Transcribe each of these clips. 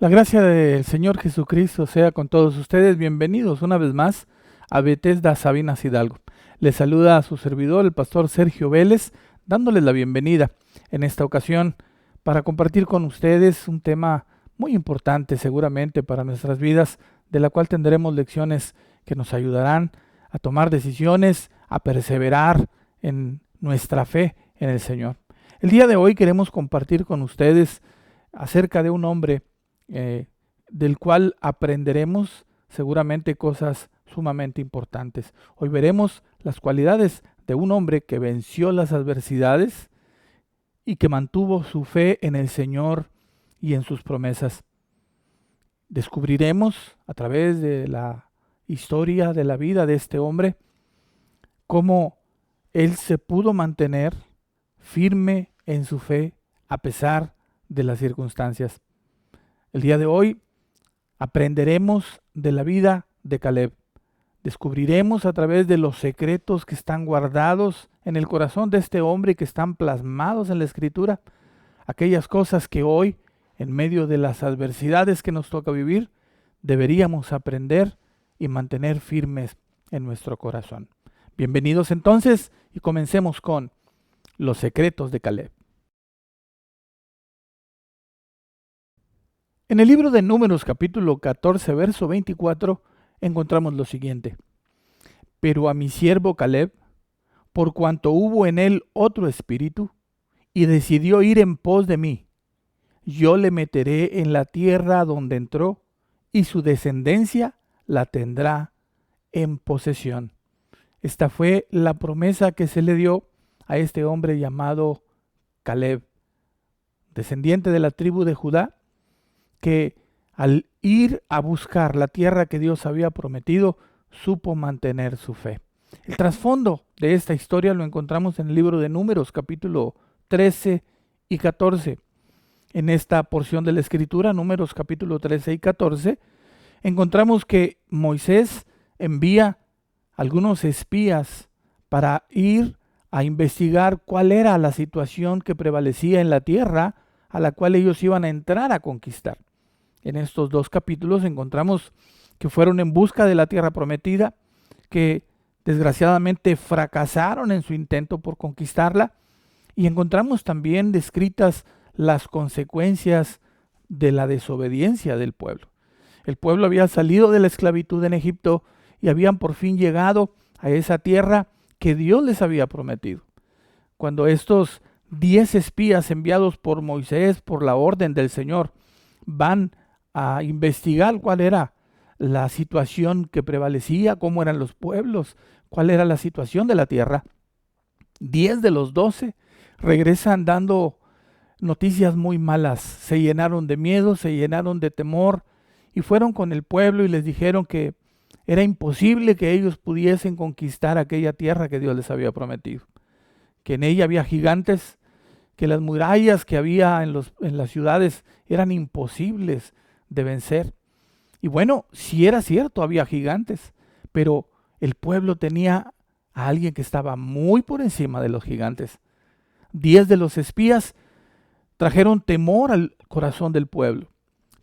La gracia del Señor Jesucristo sea con todos ustedes. Bienvenidos una vez más a Bethesda Sabinas Hidalgo. Les saluda a su servidor, el pastor Sergio Vélez, dándoles la bienvenida en esta ocasión para compartir con ustedes un tema muy importante seguramente para nuestras vidas, de la cual tendremos lecciones que nos ayudarán a tomar decisiones, a perseverar en nuestra fe en el Señor. El día de hoy queremos compartir con ustedes acerca de un hombre del cual aprenderemos seguramente cosas sumamente importantes. Hoy veremos las cualidades de un hombre que venció las adversidades y que mantuvo su fe en el Señor y en sus promesas. Descubriremos a través de la historia de la vida de este hombre cómo él se pudo mantener firme en su fe a pesar de las circunstancias. El día de hoy aprenderemos de la vida de Caleb. Descubriremos a través de los secretos que están guardados en el corazón de este hombre y que están plasmados en la Escritura, aquellas cosas que hoy, en medio de las adversidades que nos toca vivir, deberíamos aprender y mantener firmes en nuestro corazón. Bienvenidos entonces y comencemos con los secretos de Caleb. En el libro de Números capítulo 14, verso 24, encontramos lo siguiente. Pero a mi siervo Caleb, por cuanto hubo en él otro espíritu, y decidió ir en pos de mí, yo le meteré en la tierra donde entró, y su descendencia la tendrá en posesión. Esta fue la promesa que se le dio a este hombre llamado Caleb, descendiente de la tribu de Judá, que al ir a buscar la tierra que Dios había prometido, supo mantener su fe. El trasfondo de esta historia lo encontramos en el libro de Números, capítulo 13 y 14. En esta porción de la Escritura, Números capítulo 13 y 14, encontramos que Moisés envía algunos espías para ir a investigar cuál era la situación que prevalecía en la tierra a la cual ellos iban a entrar a conquistar. En estos dos capítulos encontramos que fueron en busca de la tierra prometida, que desgraciadamente fracasaron en su intento por conquistarla, y encontramos también descritas las consecuencias de la desobediencia del pueblo. El pueblo había salido de la esclavitud en Egipto y habían por fin llegado a esa tierra que Dios les había prometido. Cuando estos 10 espías enviados por Moisés por la orden del Señor van a investigar cuál era la situación que prevalecía, cómo eran los pueblos, cuál era la situación de la tierra, 10 de los 12 regresan dando noticias muy malas. Se llenaron de miedo, se llenaron de temor y fueron con el pueblo y les dijeron que era imposible que ellos pudiesen conquistar aquella tierra que Dios les había prometido, que en ella había gigantes, que las murallas que había en las ciudades eran imposibles de vencer. Y bueno, sí era cierto, había gigantes, pero el pueblo tenía a alguien que estaba muy por encima de los gigantes. 10 de los espías trajeron temor al corazón del pueblo,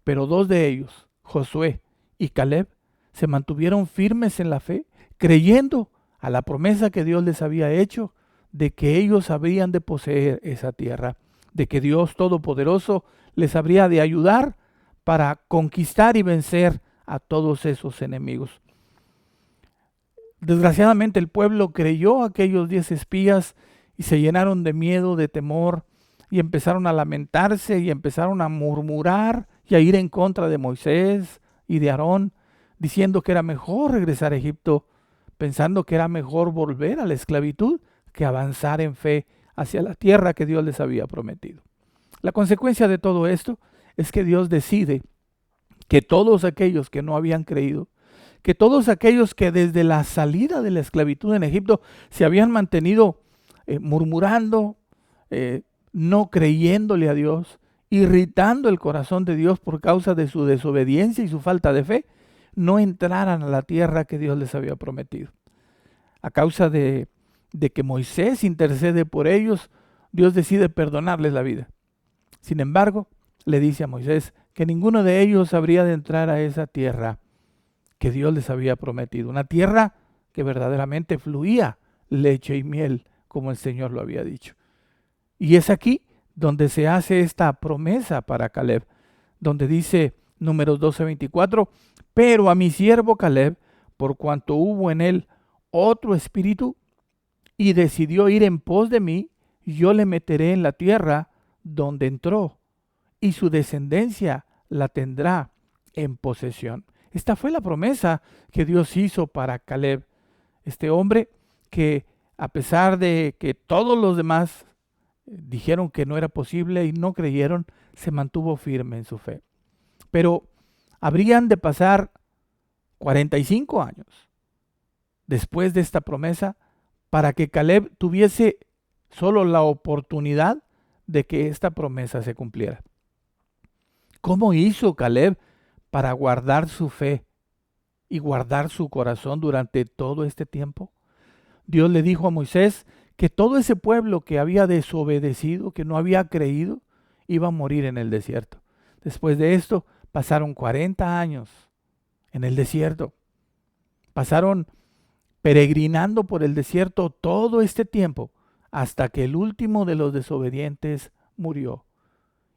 pero 2 de ellos, Josué y Caleb, se mantuvieron firmes en la fe, creyendo a la promesa que Dios les había hecho de que ellos habrían de poseer esa tierra, de que Dios Todopoderoso les habría de ayudar para conquistar y vencer a todos esos enemigos. Desgraciadamente el pueblo creyó a aquellos 10 espías y se llenaron de miedo, de temor, y empezaron a lamentarse y empezaron a murmurar y a ir en contra de Moisés y de Aarón, diciendo que era mejor regresar a Egipto, pensando que era mejor volver a la esclavitud que avanzar en fe hacia la tierra que Dios les había prometido. La consecuencia de todo esto es que Dios decide que todos aquellos que no habían creído, que todos aquellos que desde la salida de la esclavitud en Egipto se habían mantenido murmurando, no creyéndole a Dios, irritando el corazón de Dios por causa de su desobediencia y su falta de fe, no entraran a la tierra que Dios les había prometido. A causa de que Moisés intercede por ellos, Dios decide perdonarles la vida. Sin embargo, le dice a Moisés que ninguno de ellos habría de entrar a esa tierra que Dios les había prometido, una tierra que verdaderamente fluía leche y miel, como el Señor lo había dicho. Y es aquí donde se hace esta promesa para Caleb, donde dice Números 12:24, pero a mi siervo Caleb, por cuanto hubo en él otro espíritu y decidió ir en pos de mí, yo le meteré en la tierra donde entró, y su descendencia la tendrá en posesión. Esta fue la promesa que Dios hizo para Caleb, este hombre que, a pesar de que todos los demás dijeron que no era posible y no creyeron, se mantuvo firme en su fe. Pero habrían de pasar 45 años después de esta promesa para que Caleb tuviese solo la oportunidad de que esta promesa se cumpliera. ¿Cómo hizo Caleb para guardar su fe y guardar su corazón durante todo este tiempo? Dios le dijo a Moisés que todo ese pueblo que había desobedecido, que no había creído, iba a morir en el desierto. Después de esto, pasaron 40 años en el desierto. Pasaron peregrinando por el desierto todo este tiempo, hasta que el último de los desobedientes murió.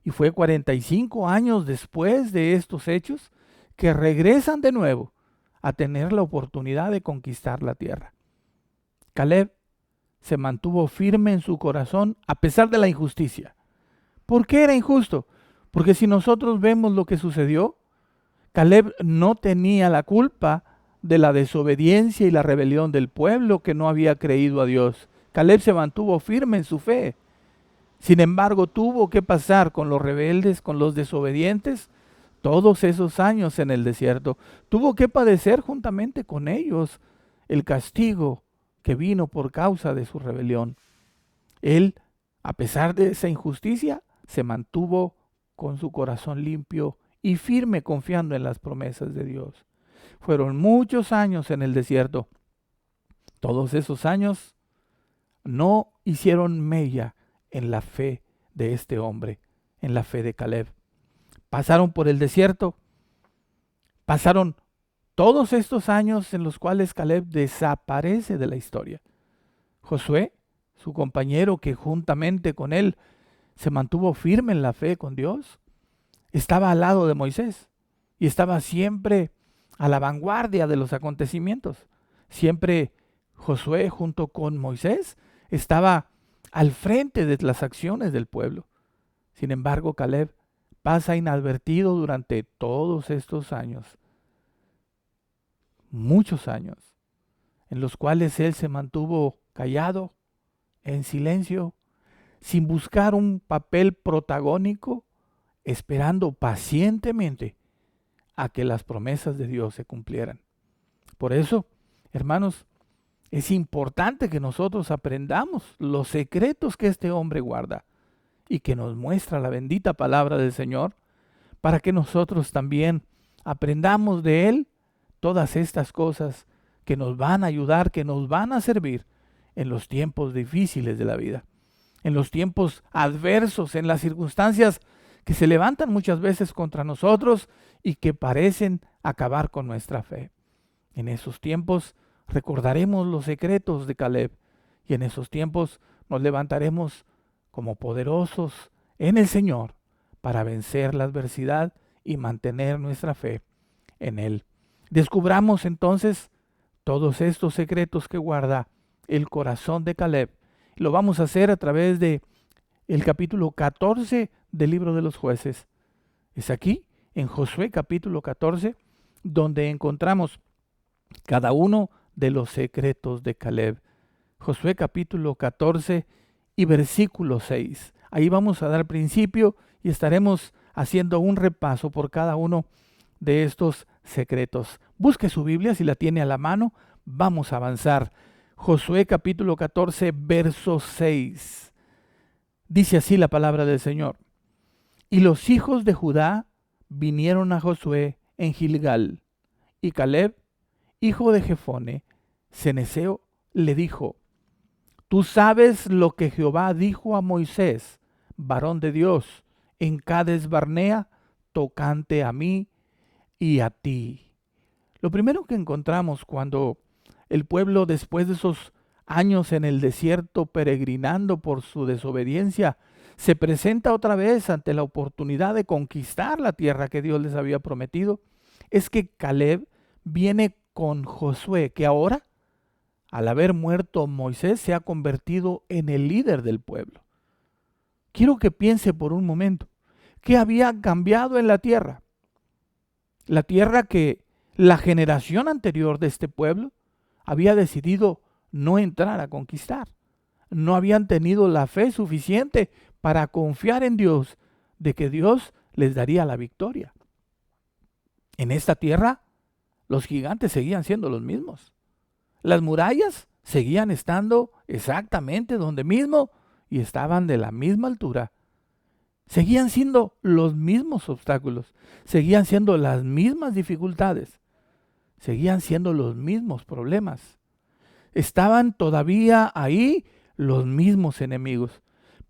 Y fue 45 años después de estos hechos que regresan de nuevo a tener la oportunidad de conquistar la tierra. Caleb se mantuvo firme en su corazón a pesar de la injusticia. ¿Por qué era injusto? Porque si nosotros vemos lo que sucedió, Caleb no tenía la culpa de la desobediencia y la rebelión del pueblo que no había creído a Dios. Caleb se mantuvo firme en su fe. Sin embargo, tuvo que pasar con los rebeldes, con los desobedientes, todos esos años en el desierto. Tuvo que padecer juntamente con ellos el castigo que vino por causa de su rebelión. Él, a pesar de esa injusticia, se mantuvo con su corazón limpio y firme, confiando en las promesas de Dios. Fueron muchos años en el desierto. Todos esos años no hicieron mella en la fe de este hombre, en la fe de Caleb. Pasaron por el desierto, pasaron todos estos años en los cuales Caleb desaparece de la historia. Josué, su compañero que juntamente con él se mantuvo firme en la fe con Dios, estaba al lado de Moisés y estaba siempre a la vanguardia de los acontecimientos. Siempre Josué junto con Moisés estaba al frente de las acciones del pueblo. Sin embargo, Caleb pasa inadvertido durante todos estos años, muchos años, en los cuales él se mantuvo callado, en silencio, sin buscar un papel protagónico, esperando pacientemente a que las promesas de Dios se cumplieran. Por eso, hermanos, es importante que nosotros aprendamos los secretos que este hombre guarda y que nos muestra la bendita palabra del Señor, para que nosotros también aprendamos de él todas estas cosas que nos van a ayudar, que nos van a servir en los tiempos difíciles de la vida, en los tiempos adversos, en las circunstancias que se levantan muchas veces contra nosotros y que parecen acabar con nuestra fe. En esos tiempos recordaremos los secretos de Caleb y en esos tiempos nos levantaremos como poderosos en el Señor para vencer la adversidad y mantener nuestra fe en Él. Descubramos entonces todos estos secretos que guarda el corazón de Caleb. Lo vamos a hacer a través de el capítulo 14 del libro de los Jueces. Es aquí, en Josué capítulo 14, donde encontramos cada uno de los secretos de Caleb. Josué capítulo 14 y versículo 6. Ahí vamos a dar principio y estaremos haciendo un repaso por cada uno de estos secretos. Busque su Biblia si la tiene a la mano. Vamos a avanzar. Josué capítulo 14, verso 6. Dice así la palabra del Señor. Y los hijos de Judá vinieron a Josué en Gilgal, y Caleb, hijo de Jefone, ceneseo, le dijo: Tú sabes lo que Jehová dijo a Moisés, varón de Dios, en Cades Barnea, tocante a mí y a ti. Lo primero que encontramos cuando el pueblo, después de esos años en el desierto peregrinando por su desobediencia, se presenta otra vez ante la oportunidad de conquistar la tierra que Dios les había prometido, es que Caleb viene con Josué, que ahora, al haber muerto Moisés, se ha convertido en el líder del pueblo. Quiero que piense por un momento, ¿qué había cambiado en la tierra? La tierra que la generación anterior de este pueblo había decidido no entrar a conquistar. No habían tenido la fe suficiente para confiar en Dios de que Dios les daría la victoria. En esta tierra, los gigantes seguían siendo los mismos. Las murallas seguían estando exactamente donde mismo y estaban de la misma altura. Seguían siendo los mismos obstáculos, seguían siendo las mismas dificultades, seguían siendo los mismos problemas. Estaban todavía ahí los mismos enemigos,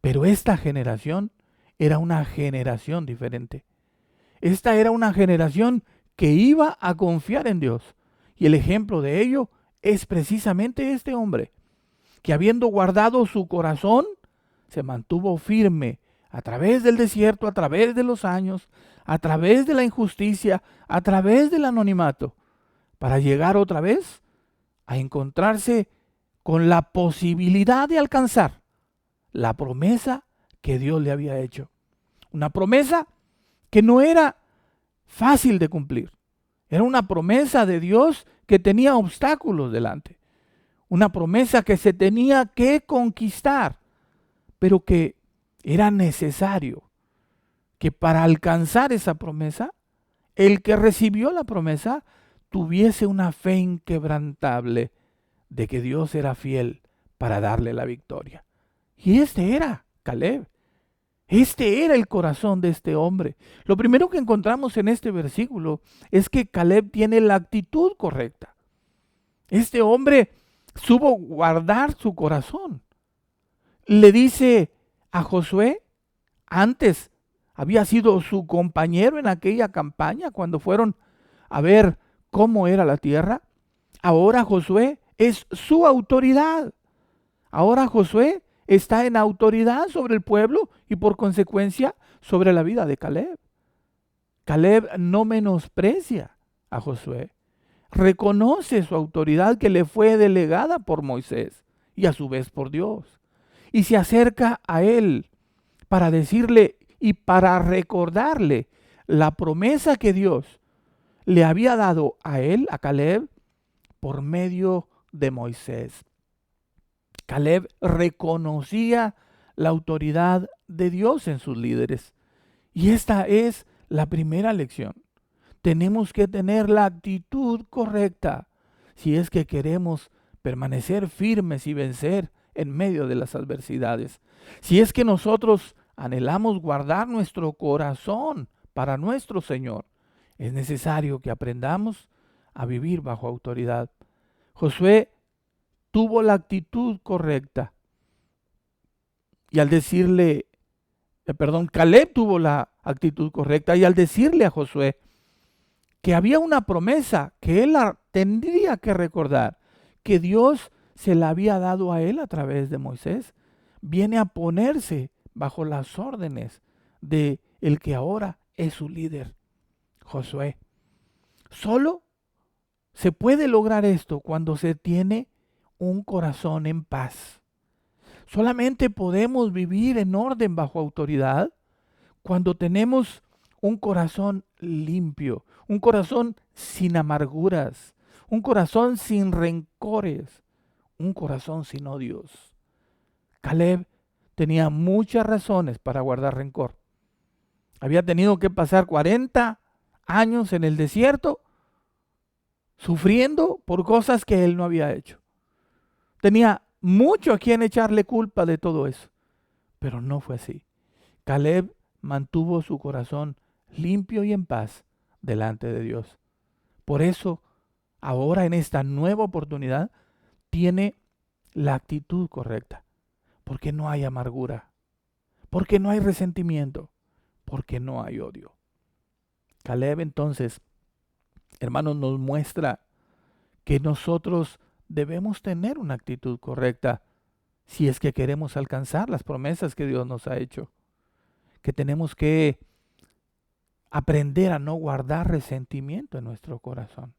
pero esta generación era una generación diferente. Esta era una generación que iba a confiar en Dios. Y el ejemplo de ello es precisamente este hombre, que habiendo guardado su corazón, se mantuvo firme a través del desierto, a través de los años, a través de la injusticia, a través del anonimato, para llegar otra vez a encontrarse con la posibilidad de alcanzar la promesa que Dios le había hecho. Una promesa que no era fácil de cumplir. Era una promesa de Dios que tenía obstáculos delante. Una promesa que se tenía que conquistar, pero que era necesario que para alcanzar esa promesa, el que recibió la promesa tuviese una fe inquebrantable de que Dios era fiel para darle la victoria. Y este era Caleb. Este era el corazón de este hombre. Lo primero que encontramos en este versículo es que Caleb tiene la actitud correcta. Este hombre supo guardar su corazón. Le dice a Josué, antes había sido su compañero en aquella campaña cuando fueron a ver cómo era la tierra. Ahora Josué es su autoridad. Ahora Josué está en autoridad sobre el pueblo y por consecuencia sobre la vida de Caleb. Caleb no menosprecia a Josué. Reconoce su autoridad que le fue delegada por Moisés y a su vez por Dios. Y se acerca a él para decirle y para recordarle la promesa que Dios le había dado a él, a Caleb, por medio de Moisés. Caleb reconocía la autoridad de Dios en sus líderes. Y esta es la primera lección. Tenemos que tener la actitud correcta si es que queremos permanecer firmes y vencer en medio de las adversidades. Si es que nosotros anhelamos guardar nuestro corazón para nuestro Señor, es necesario que aprendamos a vivir bajo autoridad. Josué tuvo la actitud correcta. Y al decirle, Caleb tuvo la actitud correcta y al decirle a Josué que había una promesa que él tendría que recordar, que Dios se la había dado a él a través de Moisés, viene a ponerse bajo las órdenes de el que ahora es su líder, Josué. Solo se puede lograr esto cuando se tiene un corazón en paz. Solamente podemos vivir en orden bajo autoridad cuando tenemos un corazón limpio, un corazón sin amarguras, un corazón sin rencores, un corazón sin odios. Caleb tenía muchas razones para guardar rencor. Había tenido que pasar 40 años en el desierto sufriendo por cosas que él no había hecho. Tenía mucho a quien echarle culpa de todo eso, pero no fue así. Caleb mantuvo su corazón limpio y en paz delante de Dios. Por eso, ahora en esta nueva oportunidad, tiene la actitud correcta, porque no hay amargura, porque no hay resentimiento, porque no hay odio. Caleb entonces, hermanos, nos muestra que nosotros debemos tener una actitud correcta si es que queremos alcanzar las promesas que Dios nos ha hecho. Que tenemos que aprender a no guardar resentimiento en nuestro corazón.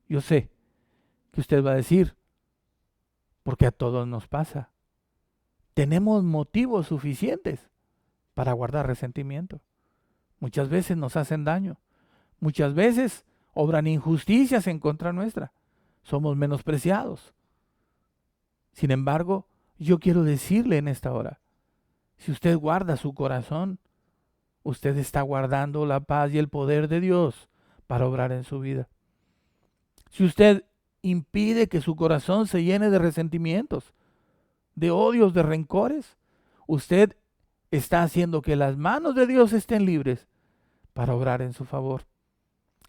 Yo sé que usted va a decir, porque a todos nos pasa, tenemos motivos suficientes para guardar resentimiento. Muchas veces nos hacen daño, muchas veces obran injusticias en contra nuestra, somos menospreciados. Sin embargo, yo quiero decirle en esta hora, si usted guarda su corazón, usted está guardando la paz y el poder de Dios para obrar en su vida. Si usted impide que su corazón se llene de resentimientos, de odios, de rencores, usted está haciendo que las manos de Dios estén libres para obrar en su favor.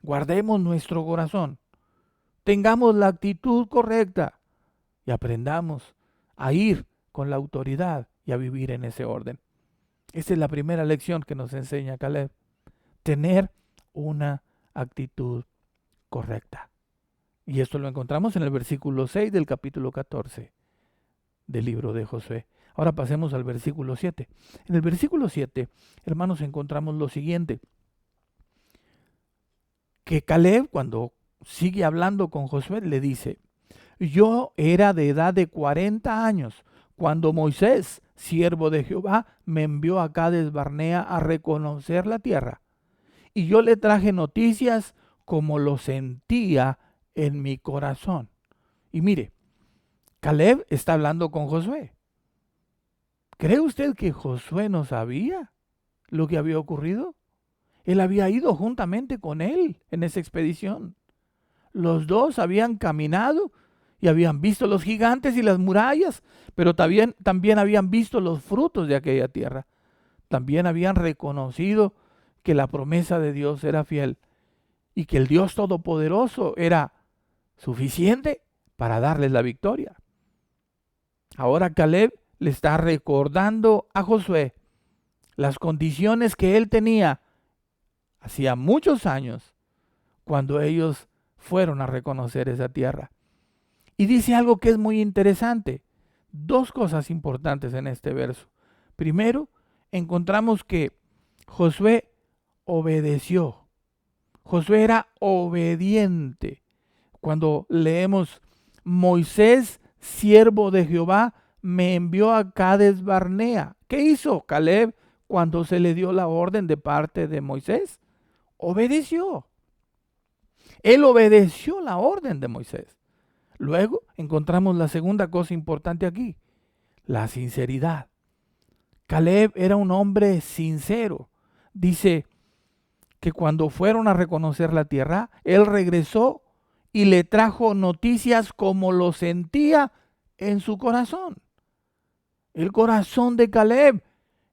Guardemos nuestro corazón, tengamos la actitud correcta y aprendamos a ir con la autoridad y a vivir en ese orden. Esta es la primera lección que nos enseña Caleb. Tener una actitud correcta. Y esto lo encontramos en el versículo 6 del capítulo 14 del libro de Josué. Ahora pasemos al versículo 7. En el versículo 7, hermanos, encontramos lo siguiente. Que Caleb, cuando sigue hablando con Josué, le dice, yo era de edad de 40 años cuando Moisés, siervo de Jehová, me envió a Cades Barnea a reconocer la tierra. Y yo le traje noticias como lo sentía en mi corazón. Y mire, Caleb está hablando con Josué. ¿Cree usted que Josué no sabía lo que había ocurrido? Él había ido juntamente con él en esa expedición. Los dos habían caminado y habían visto los gigantes y las murallas, pero también habían visto los frutos de aquella tierra. También habían reconocido que la promesa de Dios era fiel y que el Dios Todopoderoso era suficiente para darles la victoria. Ahora Caleb le está recordando a Josué las condiciones que él tenía hacía muchos años cuando ellos fueron a reconocer esa tierra. Y dice algo que es muy interesante. Dos cosas importantes en este verso. Primero, encontramos que Josué obedeció. Josué era obediente. Cuando leemos, Moisés, siervo de Jehová, me envió a Cades Barnea. ¿Qué hizo Caleb cuando se le dio la orden de parte de Moisés? Obedeció. Él obedeció la orden de Moisés. Luego encontramos la segunda cosa importante aquí, la sinceridad. Caleb era un hombre sincero. Dice que cuando fueron a reconocer la tierra, él regresó y le trajo noticias como lo sentía en su corazón. El corazón de Caleb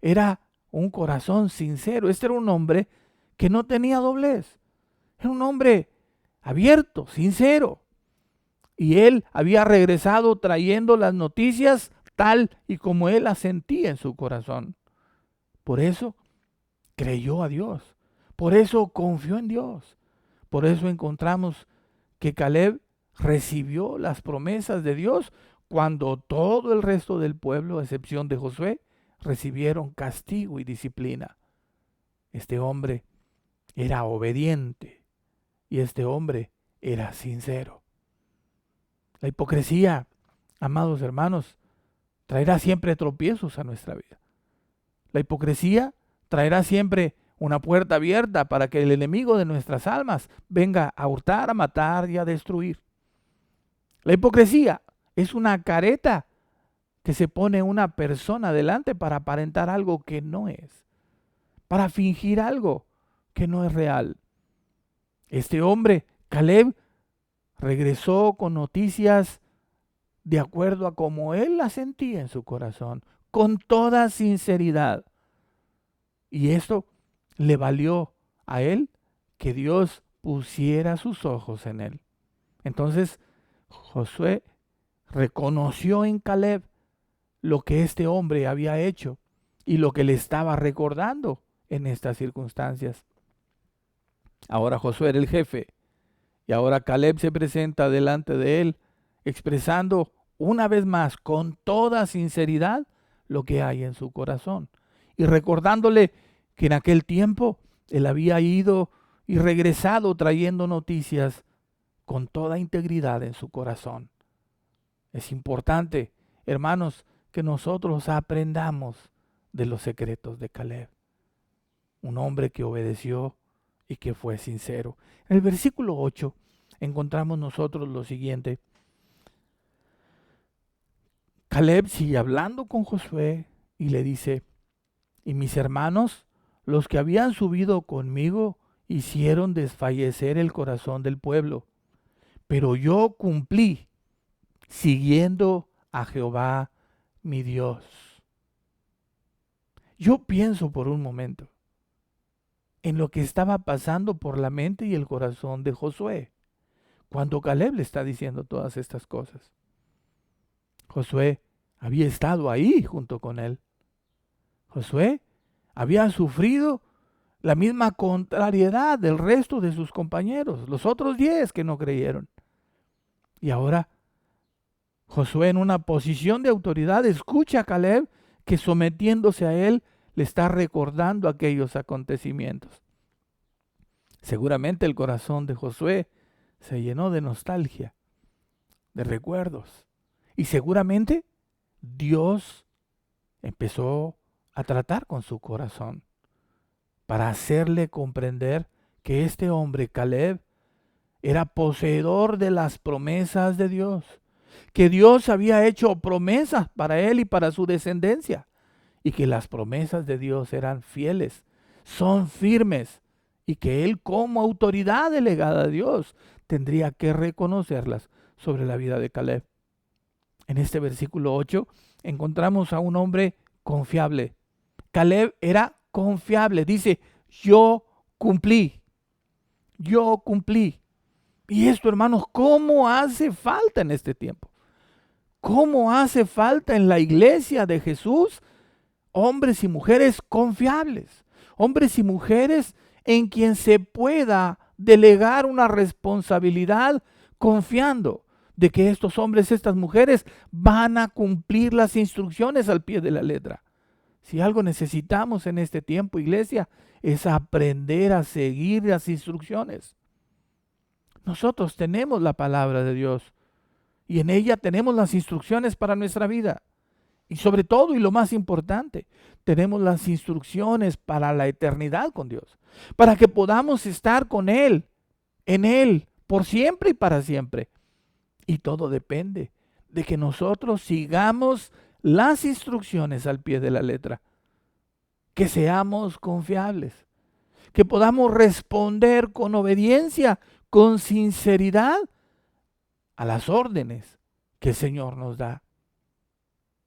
era un corazón sincero. Este era un hombre que no tenía doblez. Era un hombre abierto, sincero. Y él había regresado trayendo las noticias tal y como él las sentía en su corazón. Por eso creyó a Dios. Por eso confió en Dios. Por eso encontramos que Caleb recibió las promesas de Dios cuando todo el resto del pueblo, a excepción de Josué, recibieron castigo y disciplina. Este hombre era obediente y este hombre era sincero. La hipocresía, amados hermanos, traerá siempre tropiezos a nuestra vida. La hipocresía traerá siempre una puerta abierta para que el enemigo de nuestras almas venga a hurtar, a matar y a destruir. La hipocresía es una careta que se pone una persona delante para aparentar algo que no es, para fingir algo que no es real. Este hombre, Caleb, regresó con noticias de acuerdo a como él las sentía en su corazón, con toda sinceridad. Y esto le valió a él que Dios pusiera sus ojos en él. Entonces Josué reconoció en Caleb lo que este hombre había hecho y lo que le estaba recordando en estas circunstancias. Ahora Josué era el jefe y ahora Caleb se presenta delante de él expresando una vez más con toda sinceridad lo que hay en su corazón y recordándole que en aquel tiempo él había ido y regresado trayendo noticias con toda integridad en su corazón. Es importante, hermanos, que nosotros aprendamos de los secretos de Caleb, un hombre que obedeció y que fue sincero. En el versículo 8 encontramos nosotros lo siguiente. Caleb sigue hablando con Josué y le dice, y mis hermanos, los que habían subido conmigo, hicieron desfallecer el corazón del pueblo, pero yo cumplí siguiendo a Jehová mi Dios. Yo pienso por un momento en lo que estaba pasando por la mente y el corazón de Josué cuando Caleb le está diciendo todas estas cosas. Josué había estado ahí junto con él. Josué había sufrido la misma contrariedad del resto de sus compañeros, los otros 10 que no creyeron. Y ahora Josué, en una posición de autoridad, escucha a Caleb que, sometiéndose a él, le está recordando aquellos acontecimientos. Seguramente el corazón de Josué se llenó de nostalgia, de recuerdos. Y seguramente Dios empezó a tratar con su corazón para hacerle comprender que este hombre, Caleb, era poseedor de las promesas de Dios, que Dios había hecho promesas para él y para su descendencia, y que las promesas de Dios eran fieles, son firmes, y que él, como autoridad delegada de Dios, tendría que reconocerlas sobre la vida de Caleb. En este versículo 8 encontramos a un hombre confiable. Caleb era confiable, dice, yo cumplí, yo cumplí. Y esto, hermanos, ¿cómo hace falta en este tiempo? ¿Cómo hace falta en la iglesia de Jesús hombres y mujeres confiables? Hombres y mujeres en quien se pueda delegar una responsabilidad confiando de que estos hombres, estas mujeres van a cumplir las instrucciones al pie de la letra. Si algo necesitamos en este tiempo, iglesia, es aprender a seguir las instrucciones. Nosotros tenemos la palabra de Dios y en ella tenemos las instrucciones para nuestra vida. Y sobre todo, y lo más importante, tenemos las instrucciones para la eternidad con Dios, para que podamos estar con Él, en Él, por siempre y para siempre. Y todo depende de que nosotros sigamos las instrucciones al pie de la letra, que seamos confiables, que podamos responder con obediencia, con sinceridad a las órdenes que el Señor nos da.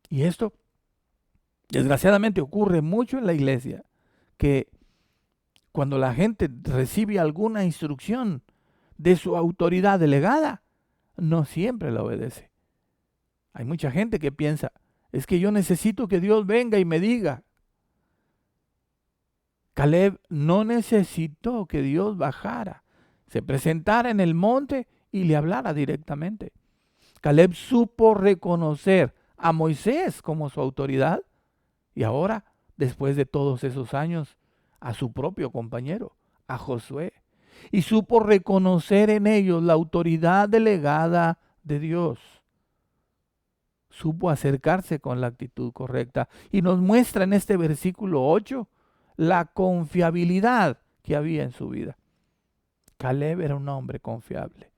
Y esto, desgraciadamente, ocurre mucho en la iglesia, que cuando la gente recibe alguna instrucción de su autoridad delegada, no siempre la obedece. Hay mucha gente que piensa, es que yo necesito que Dios venga y me diga. Caleb no necesitó que Dios bajara, se presentara en el monte y le hablara directamente. Caleb supo reconocer a Moisés como su autoridad y ahora, después de todos esos años, a su propio compañero, a Josué. Y supo reconocer en ellos la autoridad delegada de Dios. Supo acercarse con la actitud correcta y nos muestra en este versículo 8 la confiabilidad que había en su vida. Caleb era un hombre confiable.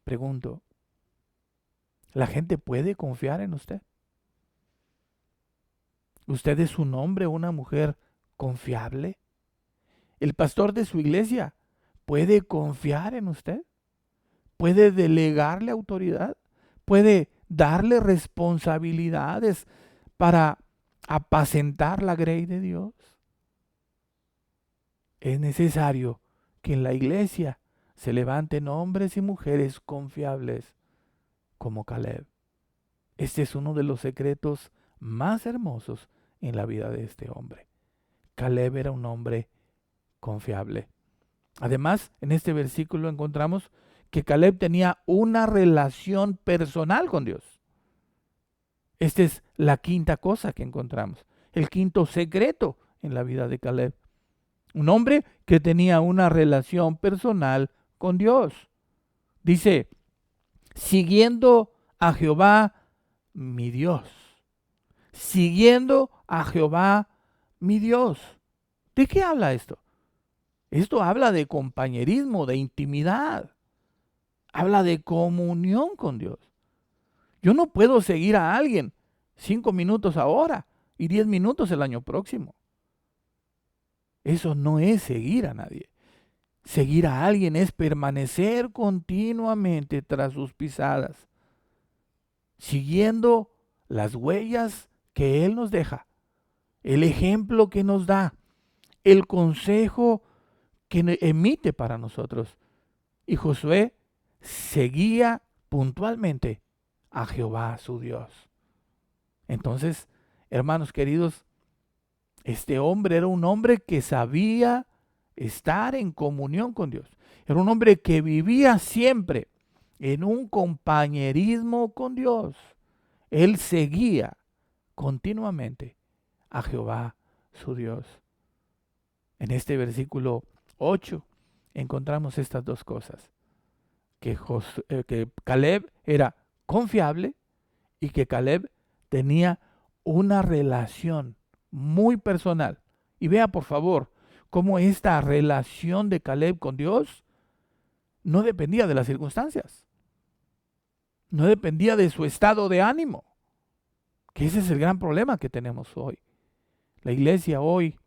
Pregunto, ¿la gente puede confiar en usted? ¿Usted es un hombre o una mujer confiable? ¿El pastor de su iglesia puede confiar en usted? ¿Puede delegarle autoridad? ¿Puede darle responsabilidades para apacentar la grey de Dios? Es necesario que en la iglesia se levanten hombres y mujeres confiables como Caleb. Este es uno de los secretos más hermosos en la vida de este hombre. Caleb era un hombre confiable. Además, en este versículo encontramos que Caleb tenía una relación personal con Dios. Esta es la quinta cosa que encontramos, el quinto secreto en la vida de Caleb. Un hombre que tenía una relación personal con Dios. Dice, siguiendo a Jehová mi Dios. Siguiendo a Jehová mi Dios. ¿De qué habla esto? Esto habla de compañerismo, de intimidad. Habla de comunión con Dios. Yo no puedo seguir a alguien 5 minutos ahora y 10 minutos el año próximo. Eso no es seguir a nadie. Seguir a alguien es permanecer continuamente tras sus pisadas, siguiendo las huellas que Él nos deja, el ejemplo que nos da, el consejo que emite para nosotros. Y Josué seguía puntualmente a Jehová su Dios. Entonces, hermanos queridos, este hombre era un hombre que sabía estar en comunión con Dios. Era un hombre que vivía siempre en un compañerismo con Dios. Él seguía continuamente a Jehová su Dios. En este versículo 8 encontramos estas dos cosas. Que Caleb era confiable y que Caleb tenía una relación muy personal. Y vea por favor cómo esta relación de Caleb con Dios no dependía de las circunstancias, no dependía de su estado de ánimo, que ese es el gran problema que tenemos hoy. La iglesia hoy,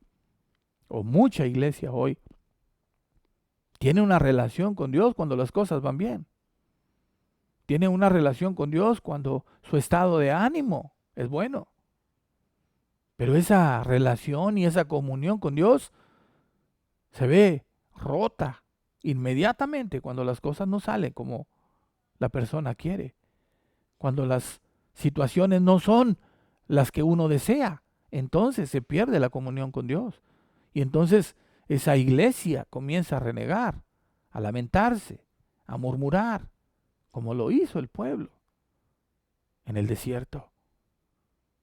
o mucha iglesia hoy, tiene una relación con Dios cuando las cosas van bien. Tiene una relación con Dios cuando su estado de ánimo es bueno. Pero esa relación y esa comunión con Dios se ve rota inmediatamente cuando las cosas no salen como la persona quiere. Cuando las situaciones no son las que uno desea, entonces se pierde la comunión con Dios. Y entonces esa iglesia comienza a renegar, a lamentarse, a murmurar, como lo hizo el pueblo en el desierto.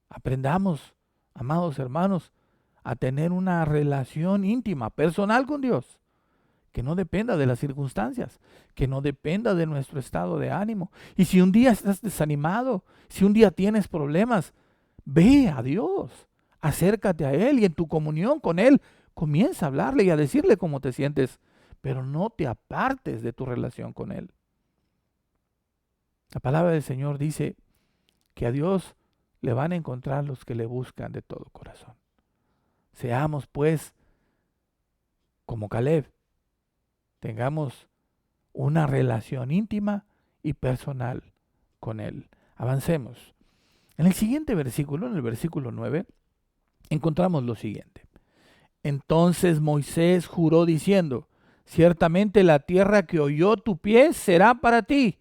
Aprendamos, amados hermanos, a tener una relación íntima, personal con Dios, que no dependa de las circunstancias, que no dependa de nuestro estado de ánimo. Y si un día estás desanimado, si un día tienes problemas, ve a Dios, acércate a Él y en tu comunión con Él comienza a hablarle y a decirle cómo te sientes, pero no te apartes de tu relación con Él. La palabra del Señor dice que a Dios le van a encontrar los que le buscan de todo corazón. Seamos pues como Caleb, tengamos una relación íntima y personal con Él. Avancemos. En el siguiente versículo, en el versículo 9, encontramos lo siguiente. Entonces Moisés juró diciendo, ciertamente la tierra que oyó tu pie será para ti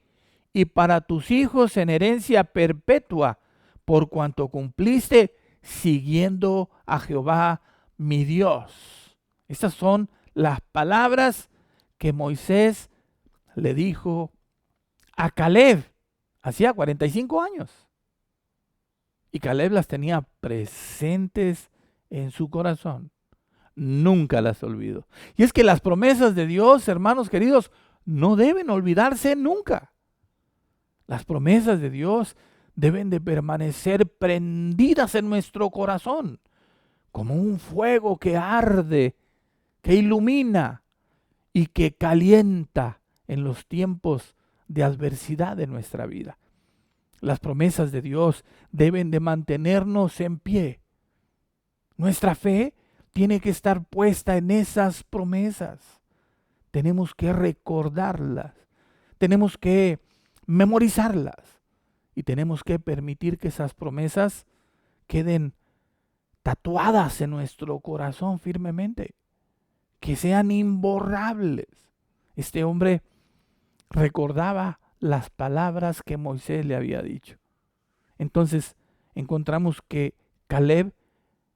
y para tus hijos en herencia perpetua, por cuanto cumpliste siguiendo a Jehová mi Dios. Estas son las palabras que Moisés le dijo a Caleb hacía 45 años. Y Caleb las tenía presentes en su corazón. Nunca las olvidó. Y es que las promesas de Dios, hermanos queridos, no deben olvidarse nunca. Las promesas de Dios deben de permanecer prendidas en nuestro corazón, como un fuego que arde, que ilumina y que calienta en los tiempos de adversidad de nuestra vida. Las promesas de Dios deben de mantenernos en pie. Nuestra fe tiene que estar puesta en esas promesas. Tenemos que recordarlas, tenemos que memorizarlas y tenemos que permitir que esas promesas queden tatuadas en nuestro corazón firmemente, que sean imborrables. Este hombre recordaba las palabras que Moisés le había dicho. Entonces encontramos que Caleb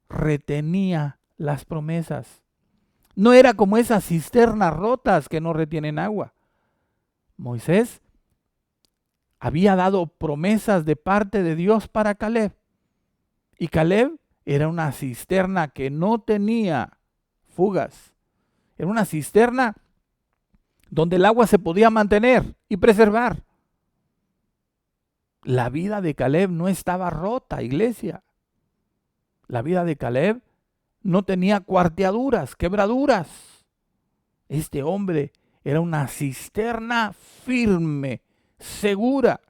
retenía las promesas. No era como esas cisternas rotas que no retienen agua. Moisés había dado promesas de parte de Dios para Caleb. Y Caleb era una cisterna que no tenía fugas. Era una cisterna donde el agua se podía mantener y preservar. La vida de Caleb no estaba rota, iglesia. La vida de Caleb no tenía cuarteaduras, quebraduras. Este hombre era una cisterna firme, segura,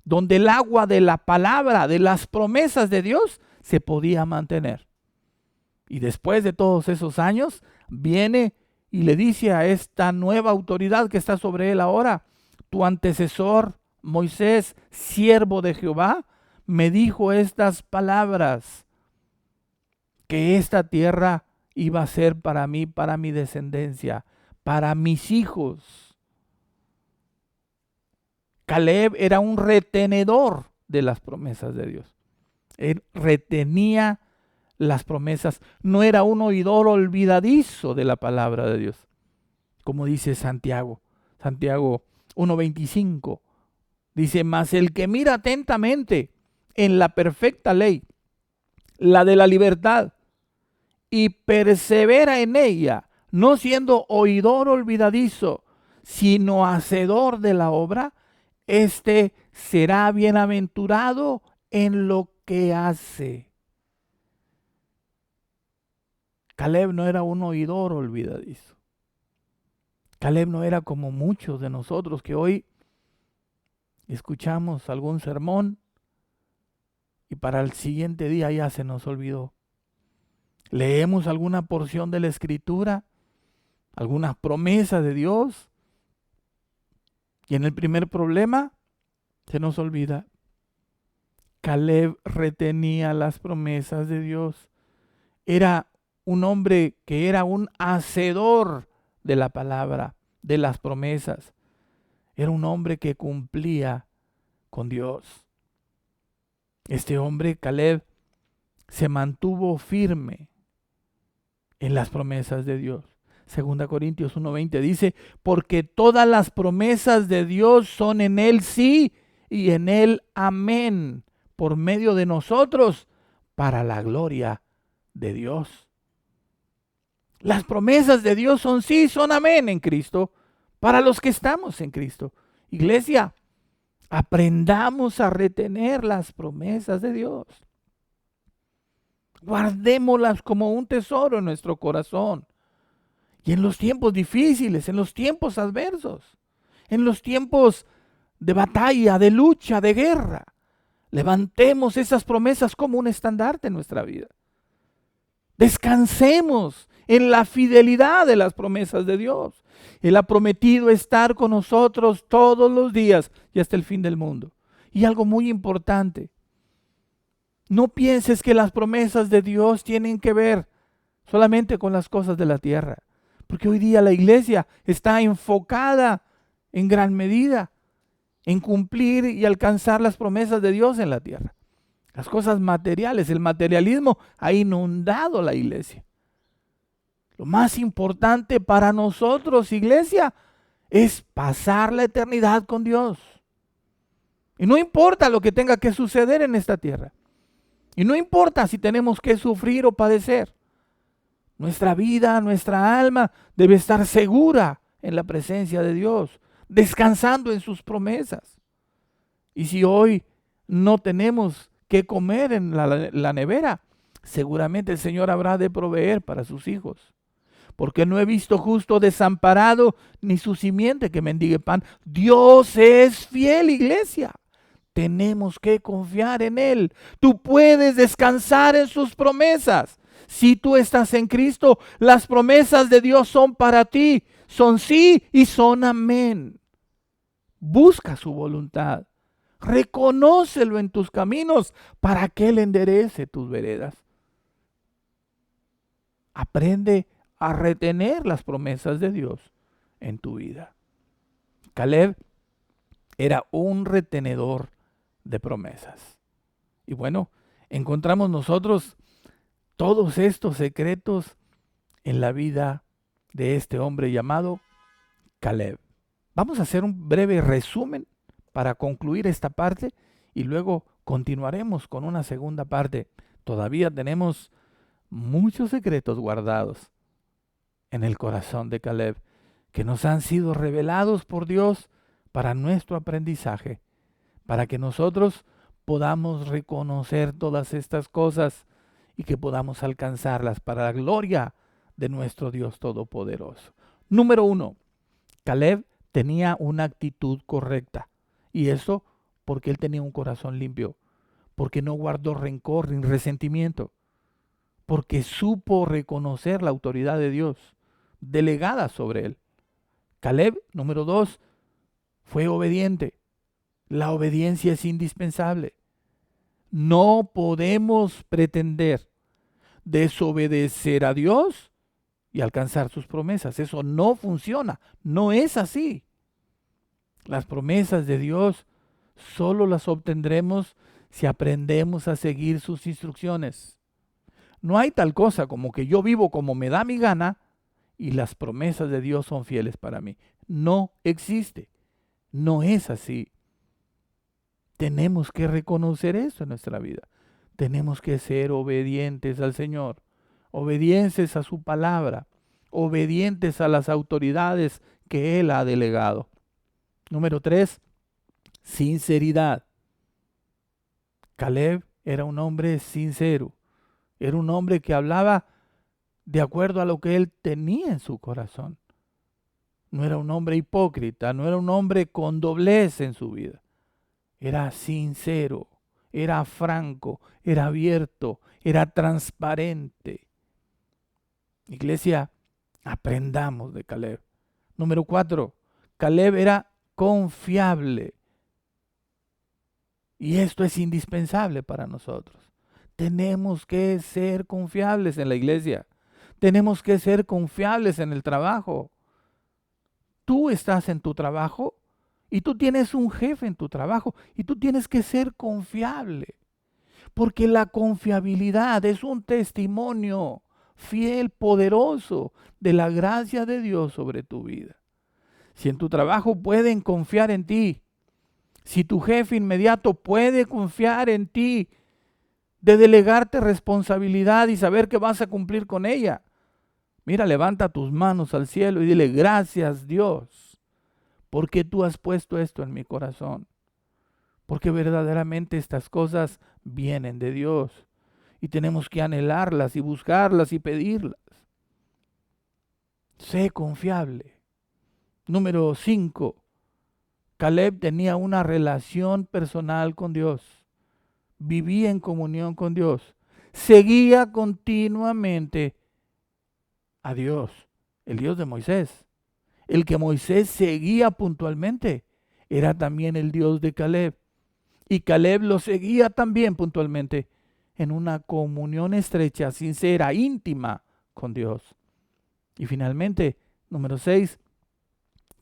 donde el agua de la palabra, de las promesas de Dios, se podía mantener. Y después de todos esos años, viene y le dice a esta nueva autoridad que está sobre él ahora: tu antecesor, Moisés, siervo de Jehová, me dijo estas palabras, que esta tierra iba a ser para mí, para mi descendencia, para mis hijos. Caleb era un retenedor de las promesas de Dios. Él retenía las promesas. No era un oidor olvidadizo de la palabra de Dios. Como dice Santiago 1:25. Dice: mas el que mira atentamente en la perfecta ley, la de la libertad, y persevera en ella, no siendo oidor olvidadizo, sino hacedor de la obra, éste será bienaventurado en lo que hace. Caleb no era un oidor olvidadizo. Caleb no era como muchos de nosotros que hoy escuchamos algún sermón y para el siguiente día ya se nos olvidó. Leemos alguna porción de la Escritura, algunas promesas de Dios, y en el primer problema se nos olvida. Caleb retenía las promesas de Dios. Era un hombre que era un hacedor de la palabra, de las promesas. Era un hombre que cumplía con Dios. Este hombre, Caleb, se mantuvo firme en las promesas de Dios. 2 Corintios 1:20 dice: porque todas las promesas de Dios son en Él sí y en Él amén, por medio de nosotros, para la gloria de Dios. Las promesas de Dios son sí, son amén en Cristo, para los que estamos en Cristo. Iglesia, aprendamos a retener las promesas de Dios. Guardémoslas como un tesoro en nuestro corazón. Y en los tiempos difíciles, en los tiempos adversos, en los tiempos de batalla, de lucha, de guerra, levantemos esas promesas como un estandarte en nuestra vida. Descansemos en la fidelidad de las promesas de Dios. Él ha prometido estar con nosotros todos los días y hasta el fin del mundo. Y algo muy importante: no pienses que las promesas de Dios tienen que ver solamente con las cosas de la tierra. Porque hoy día la iglesia está enfocada en gran medida en cumplir y alcanzar las promesas de Dios en la tierra. Las cosas materiales, el materialismo ha inundado la iglesia. Lo más importante para nosotros, iglesia, es pasar la eternidad con Dios. Y no importa lo que tenga que suceder en esta tierra. Y no importa si tenemos que sufrir o padecer. Nuestra vida, nuestra alma debe estar segura en la presencia de Dios, descansando en sus promesas. Y si hoy no tenemos que comer en la nevera, seguramente el Señor habrá de proveer para sus hijos. Porque no he visto justo desamparado, ni su simiente que mendigue pan. Dios es fiel, iglesia. Tenemos que confiar en Él. Tú puedes descansar en sus promesas. Si tú estás en Cristo, las promesas de Dios son para ti. Son sí y son amén. Busca su voluntad. Reconócelo en tus caminos para que Él enderece tus veredas. Aprende a retener las promesas de Dios en tu vida. Caleb era un retenedor de promesas. Y bueno, encontramos nosotros todos estos secretos en la vida de este hombre llamado Caleb. Vamos a hacer un breve resumen para concluir esta parte y luego continuaremos con una segunda parte. Todavía tenemos muchos secretos guardados en el corazón de Caleb que nos han sido revelados por Dios para nuestro aprendizaje, para que nosotros podamos reconocer todas estas cosas y que podamos alcanzarlas para la gloria de nuestro Dios Todopoderoso. Número 1. Caleb tenía una actitud correcta, y eso porque él tenía un corazón limpio, porque no guardó rencor ni resentimiento, porque supo reconocer la autoridad de Dios delegada sobre él. Caleb, número 2, fue obediente. La obediencia es indispensable. No podemos pretender desobedecer a Dios y alcanzar sus promesas. Eso no funciona, no es así. Las promesas de Dios solo las obtendremos si aprendemos a seguir sus instrucciones. No hay tal cosa como que yo vivo como me da mi gana y las promesas de Dios son fieles para mí. No existe, no es así. Tenemos que reconocer eso en nuestra vida. Tenemos que ser obedientes al Señor, obedientes a su palabra, obedientes a las autoridades que Él ha delegado. Número 3, sinceridad. Caleb era un hombre sincero, era un hombre que hablaba de acuerdo a lo que él tenía en su corazón. No era un hombre hipócrita, no era un hombre con doblez en su vida. Era sincero, era franco, era abierto, era transparente. Iglesia, aprendamos de Caleb. Número 4, Caleb era confiable. Y esto es indispensable para nosotros. Tenemos que ser confiables en la iglesia. Tenemos que ser confiables en el trabajo. Tú estás en tu trabajo y tú tienes un jefe en tu trabajo y tú tienes que ser confiable. Porque la confiabilidad es un testimonio fiel, poderoso de la gracia de Dios sobre tu vida. Si en tu trabajo pueden confiar en ti, si tu jefe inmediato puede confiar en ti, de delegarte responsabilidad y saber que vas a cumplir con ella, mira, levanta tus manos al cielo y dile: gracias Dios, porque tú has puesto esto en mi corazón. Porque verdaderamente estas cosas vienen de Dios y tenemos que anhelarlas y buscarlas y pedirlas. Sé confiable. Número 5. Caleb tenía una relación personal con Dios. Vivía en comunión con Dios. Seguía continuamente a Dios, el Dios de Moisés. El que Moisés seguía puntualmente era también el Dios de Caleb. Y Caleb lo seguía también puntualmente en una comunión estrecha, sincera, íntima con Dios. Y finalmente, número 6,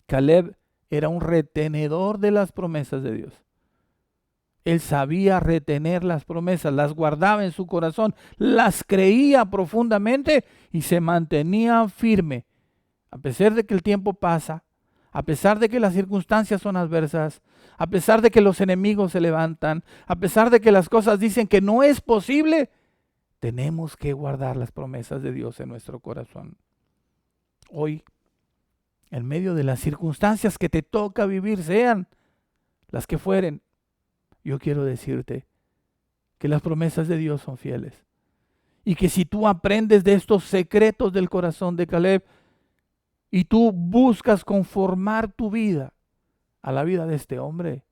Caleb era un retenedor de las promesas de Dios. Él sabía retener las promesas, las guardaba en su corazón, las creía profundamente y se mantenía firme. A pesar de que el tiempo pasa, a pesar de que las circunstancias son adversas, a pesar de que los enemigos se levantan, a pesar de que las cosas dicen que no es posible, tenemos que guardar las promesas de Dios en nuestro corazón. Hoy, en medio de las circunstancias que te toca vivir, sean las que fueren, yo quiero decirte que las promesas de Dios son fieles. Y que si tú aprendes de estos secretos del corazón de Caleb y tú buscas conformar tu vida a la vida de este hombre,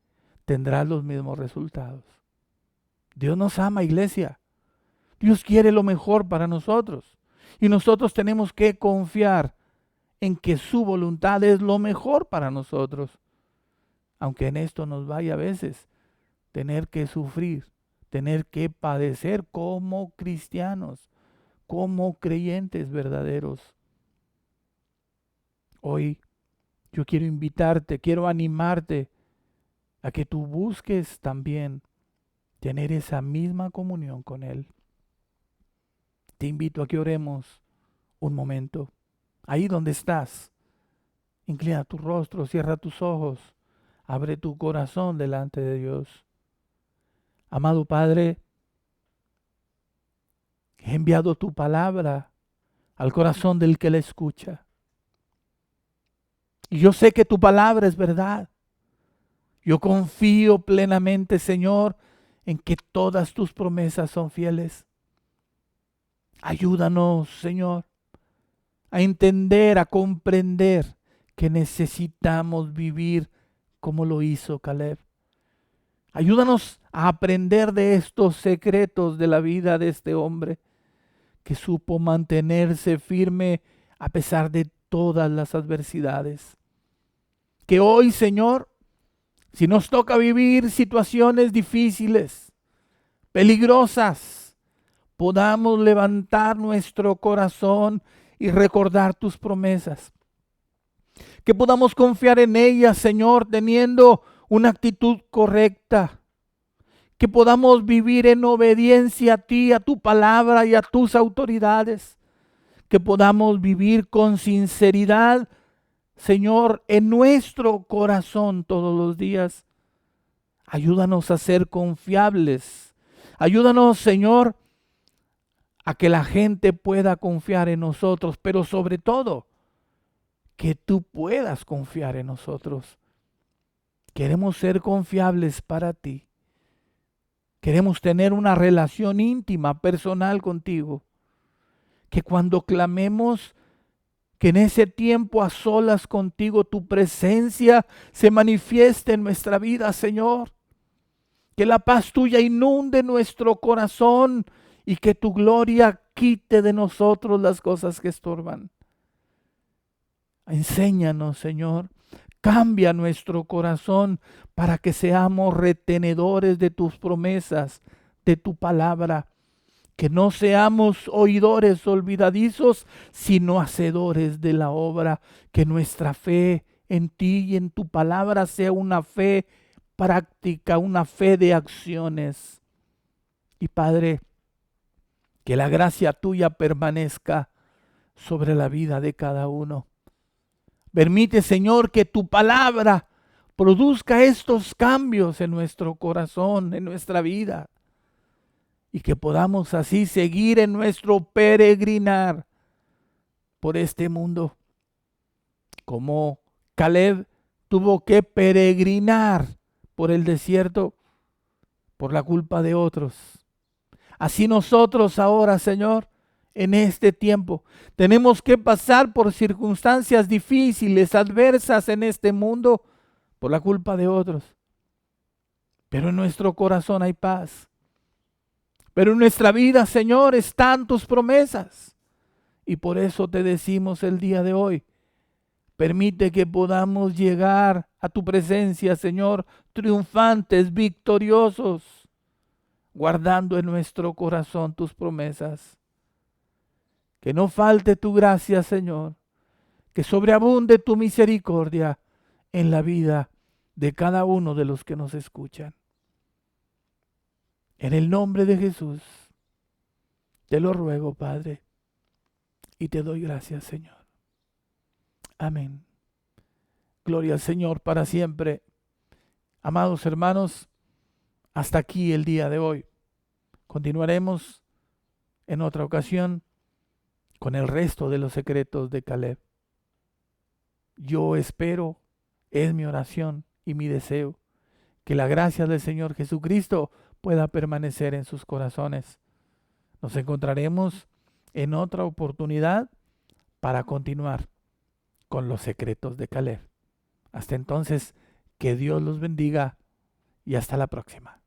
tendrás los mismos resultados. Dios nos ama, iglesia. Dios quiere lo mejor para nosotros. Y nosotros tenemos que confiar en que su voluntad es lo mejor para nosotros. Aunque en esto nos vaya a veces tener que sufrir, tener que padecer como cristianos, como creyentes verdaderos. Hoy yo quiero invitarte, quiero animarte a que tú busques también tener esa misma comunión con Él. Te invito a que oremos un momento, ahí donde estás, inclina tu rostro, cierra tus ojos, abre tu corazón delante de Dios. Amado Padre, he enviado tu palabra al corazón del que la escucha. Y yo sé que tu palabra es verdad. Yo confío plenamente, Señor, en que todas tus promesas son fieles. Ayúdanos, Señor, a entender, a comprender que necesitamos vivir como lo hizo Caleb. Ayúdanos a aprender de estos secretos de la vida de este hombre que supo mantenerse firme a pesar de todas las adversidades. Que hoy, Señor, si nos toca vivir situaciones difíciles, peligrosas, podamos levantar nuestro corazón y recordar tus promesas. Que podamos confiar en ellas, Señor, teniendo una actitud correcta. Que podamos vivir en obediencia a ti, a tu palabra y a tus autoridades. Que podamos vivir con sinceridad, Señor, en nuestro corazón todos los días. Ayúdanos a ser confiables. Ayúdanos, Señor, a que la gente pueda confiar en nosotros, pero sobre todo, que tú puedas confiar en nosotros. Queremos ser confiables para ti. Queremos tener una relación íntima, personal contigo. Que cuando clamemos, que en ese tiempo a solas contigo tu presencia se manifieste en nuestra vida, Señor. Que la paz tuya inunde nuestro corazón y que tu gloria quite de nosotros las cosas que estorban. Enséñanos, Señor. Cambia nuestro corazón para que seamos retenedores de tus promesas, de tu palabra. Que no seamos oidores olvidadizos, sino hacedores de la obra. Que nuestra fe en ti y en tu palabra sea una fe práctica, una fe de acciones. Y Padre, que la gracia tuya permanezca sobre la vida de cada uno. Permite, Señor, que tu palabra produzca estos cambios en nuestro corazón, en nuestra vida. Y que podamos así seguir en nuestro peregrinar por este mundo. Como Caleb tuvo que peregrinar por el desierto por la culpa de otros. Así nosotros ahora, Señor, en este tiempo, tenemos que pasar por circunstancias difíciles, adversas en este mundo por la culpa de otros. Pero en nuestro corazón hay paz. Pero en nuestra vida, Señor, están tus promesas. Y por eso te decimos el día de hoy, permite que podamos llegar a tu presencia, Señor, triunfantes, victoriosos, guardando en nuestro corazón tus promesas. Que no falte tu gracia, Señor, que sobreabunde tu misericordia en la vida de cada uno de los que nos escuchan. En el nombre de Jesús, te lo ruego, Padre, y te doy gracias, Señor. Amén. Gloria al Señor para siempre. Amados hermanos, hasta aquí el día de hoy. Continuaremos en otra ocasión con el resto de los secretos de Caleb. Yo espero, es mi oración y mi deseo, que la gracia del Señor Jesucristo pueda permanecer en sus corazones. Nos encontraremos en otra oportunidad para continuar con los secretos de Caleb. Hasta entonces, que Dios los bendiga y hasta la próxima.